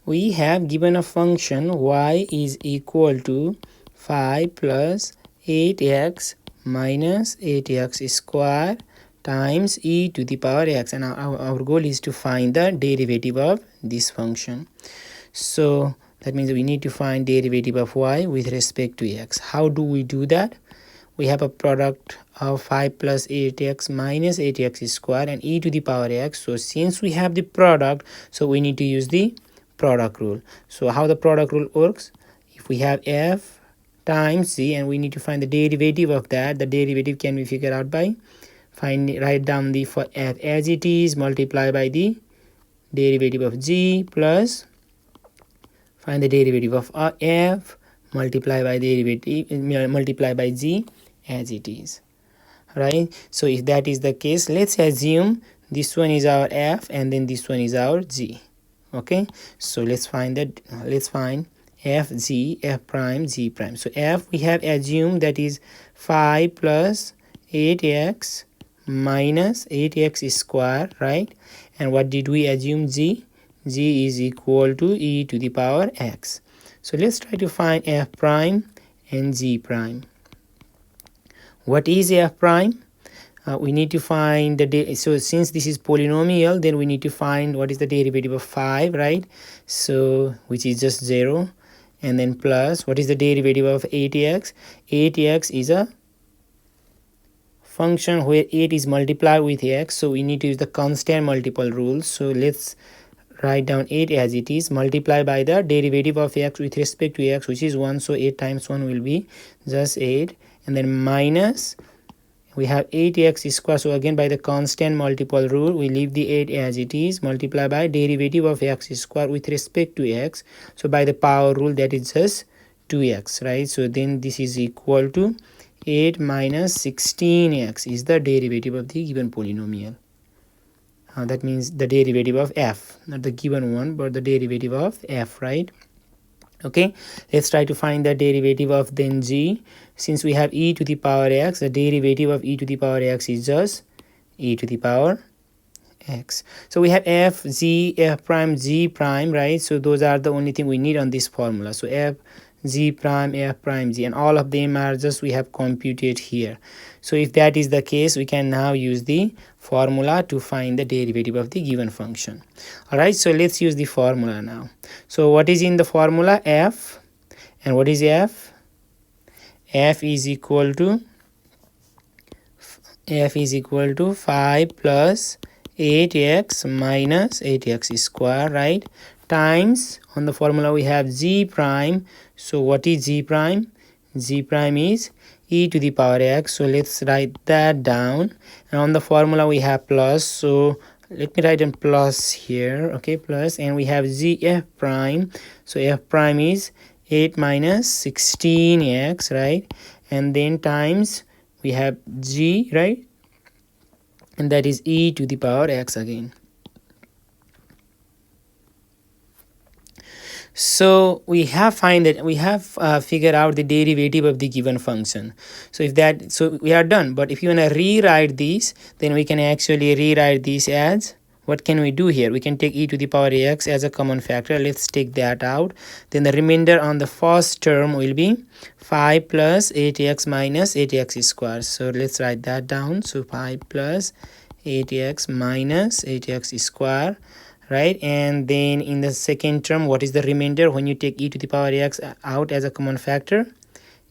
we have given a function y is equal to 5 plus 8x minus 8x square times e to the power x, and our goal is to find the derivative of this function. So that means we need to find derivative of y with respect to x. How do we do that? We have a product of 5 plus 8x minus 8x square and e to the power x. So since we have the product, so we need to use the product rule. So how the product rule works? If we have f times z and we need to find the derivative of that, the derivative can be figured out by write down the for f as it is, multiply by the derivative of g, plus find the derivative of f, multiply by multiply by g as it is, right? So if that is the case, let's assume this one is our f and then this one is our g. Okay, so let's find f z, f prime, z prime. So f we have assumed that is 5 plus 8x minus 8x square, right? And what did we assume? G is equal to e to the power x. So let's try to find f prime and g prime. What is f prime? We need to find the so since this is polynomial, then we need to find what is the derivative of 5, right? So which is just 0, and then plus what is the derivative of 8x? 8x is a function where 8 is multiplied with x, so we need to use the constant multiple rule. So let's write down 8 as it is, multiply by the derivative of x with respect to x, which is 1. So 8 times 1 will be just 8, and then minus we have 8x square. So again by the constant multiple rule, we leave the 8 as it is, multiply by derivative of x square with respect to x. So by the power rule, that is just 2x, right? So then this is equal to 8 minus 16x is the derivative of the given polynomial. That means the derivative of f, not the given one but the derivative of f, right? Okay, let's try to find the derivative of then g. Since we have e to the power x, the derivative of e to the power x is just e to the power x. So we have f z, f prime, g prime, right? So those are the only thing we need on this formula. So f z prime, f prime, z, and all of them are just we have computed here. So if that is the case, we can now use the formula to find the derivative of the given function. All right, so let's use the formula now. So what is in the formula? F, and what is f? F is equal to 5 plus 8x minus 8x square, right? Times, on the formula we have g prime. So what is g prime? G prime is e to the power x. So let's write that down, and on the formula we have plus. So let me write in plus here. Okay, plus, and we have g f prime. So f prime is 8 minus 16x, right? And then times we have g, right? And that is e to the power x again. So we have figured out the derivative of the given function. So if that, so we are done. But if you want to rewrite this, then we can actually rewrite this as, what can we do here? We can take e to the power x as a common factor. Let's take that out. Then the remainder on the first term will be 5 plus 8x minus 8x square. So let's write that down. So 5 plus 8x minus 8x square, right? And then in the second term, what is the remainder when you take e to the power x out as a common factor?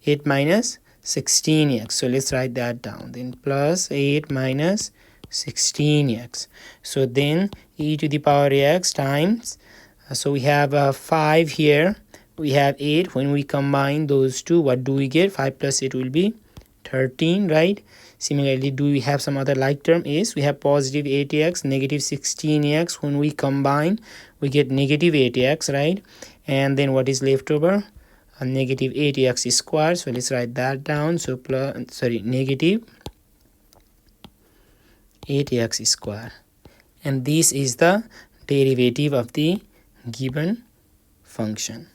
8 minus 16x. So let's write that down. Then plus 8 minus 16x. So then e to the power x times, so we have 5 here, we have 8. When we combine those two, what do we get? 5 plus 8 will be 13, right? Similarly, do we have some other like term? Is we have positive 8x, negative 16x. When we combine, we get negative 8x, right? And then what is left over? A negative 8x squared. So let's write that down. So negative 8x squared. And this is the derivative of the given function.